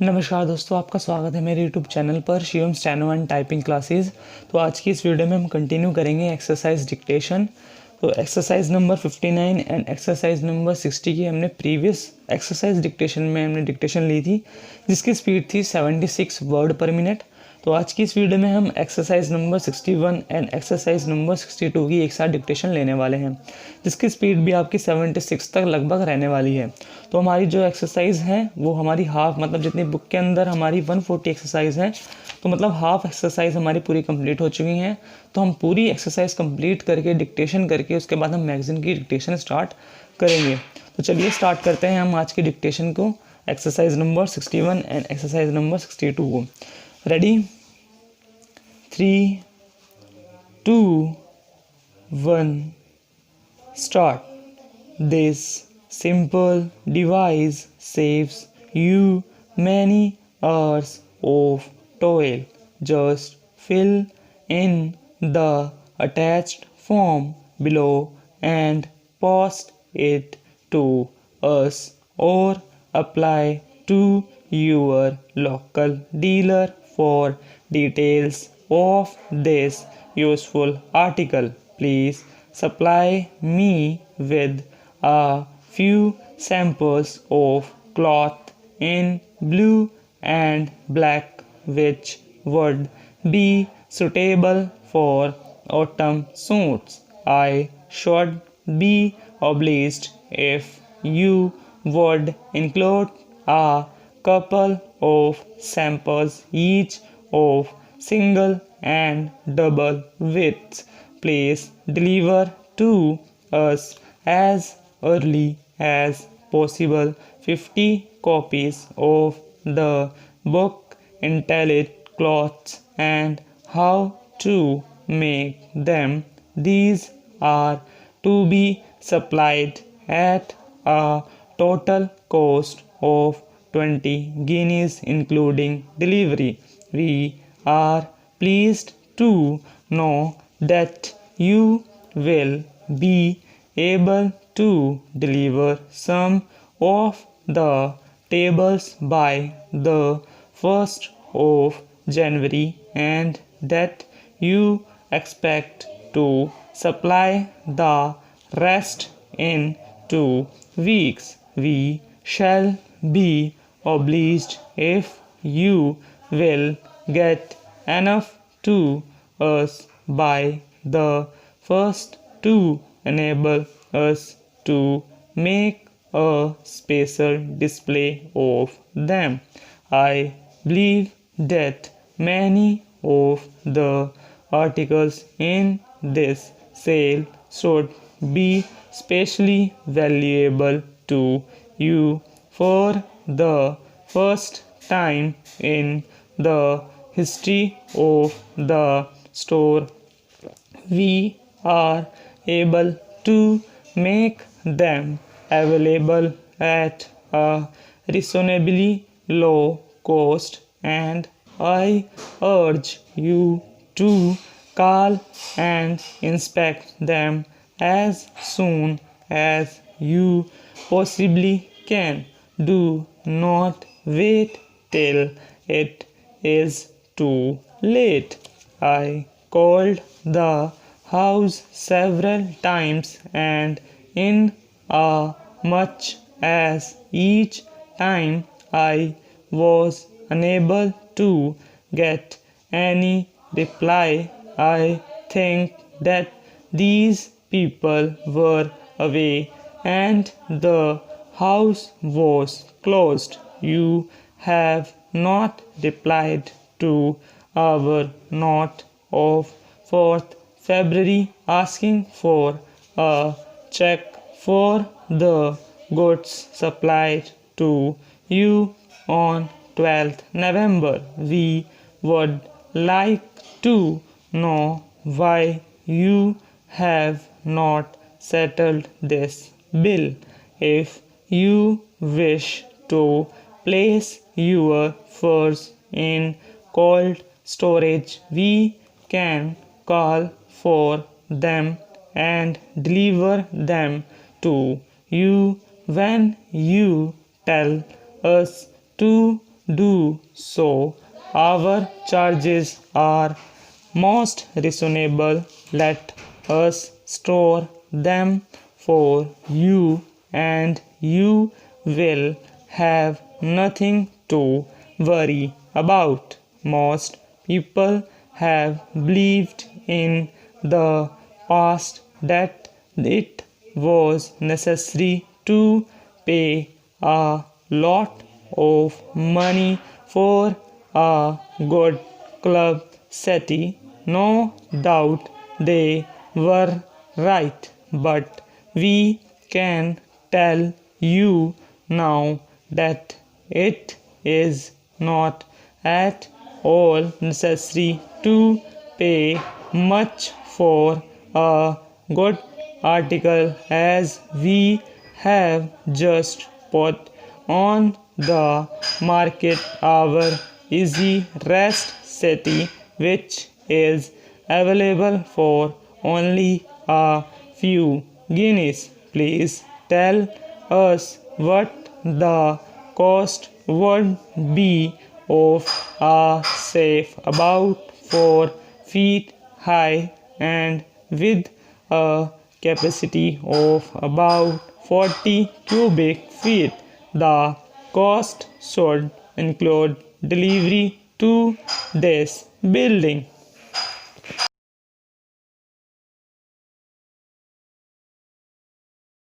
नमस्कार दोस्तों, आपका स्वागत है मेरे यूट्यूब चैनल पर Shivam steno and typing classes. तो आज की इस वीडियो में हम कंटिन्यू करेंगे एक्सरसाइज डिक्टेशन। तो exercise number 59 and exercise number 60 की हमने प्रीवियस एक्सरसाइज डिक्टेशन में हमने डिक्टेशन ली थी, जिसकी स्पीड थी 76 वर्ड पर मिनट। तो आज की इस वीडियो में हम exercise number 61 and exercise number 62 की एक साथ डिक्टेशन लेने वाले हैं, जिसकी स्पीड भी आपकी 76 तक लगभग रहने वाली है। तो हमारी जो एक्सरसाइज है वो हमारी हाफ, मतलब जितनी बुक के अंदर हमारी 140 एक्सरसाइज है, तो मतलब हाफ एक्सरसाइज हमारी पूरी कंप्लीट हो चुकी हैं। तो हम पूरी एक्सरसाइज कंप्लीट करके डिक्टेशन करके उसके बाद हम मैगजीन की डिक्टेशन स्टार्ट करेंगे। तो चलिए स्टार्ट करते हैं हम आज की डिक्टेशन को, exercise number 61 and exercise number 62 को। Ready, 3, 2, 1, start. This simple device saves you many hours of toil. Just fill in the attached form below and post it to us, or apply to your local dealer for details of this useful article. Please supply me with a few samples of cloth in blue and black which would be suitable for autumn suits. I should be obliged if you would include a couple of samples each of single and double widths. Please deliver to us as early as possible 50 copies of the book entitled Cloths and How to Make Them. These are to be supplied at a total cost of 20 guineas including delivery. We are pleased to know that you will be able to deliver some of the tables by the 1st of January, and that you expect to supply the rest in 2 weeks. We shall be obliged if you will get enough to us by the first to enable us to make a special display of them. I believe that many of the articles in this sale should be specially valuable to you. For the first time in the history of the store, we are able to make them available at a reasonably low cost, and I urge you to call and inspect them as soon as you possibly can. Do not wait till it is too late. I called the house several times, and in a much as each time I was unable to get any reply, I think that these people were away and the house was closed. You have not replied to our note of 4th February asking for a check for the goods supplied to you on 12th November. We would like to know why you have not settled this bill. If you wish to place your furs in cold storage, we can call for them and deliver them to you when you tell us to do so. Our charges are most reasonable. Let us store them for you, and you will have nothing to worry about. Most people have believed in the past that it was necessary to pay a lot of money for a good club set. No doubt they were right, but we can tell you now that it is not at all necessary to pay much for a good article, as we have just put on the market our easy rest set, which is available for only a few guineas. Please tell us what the cost would be of a safe about 4 feet high and with a capacity of about 40 cubic feet. The cost should include delivery to this building.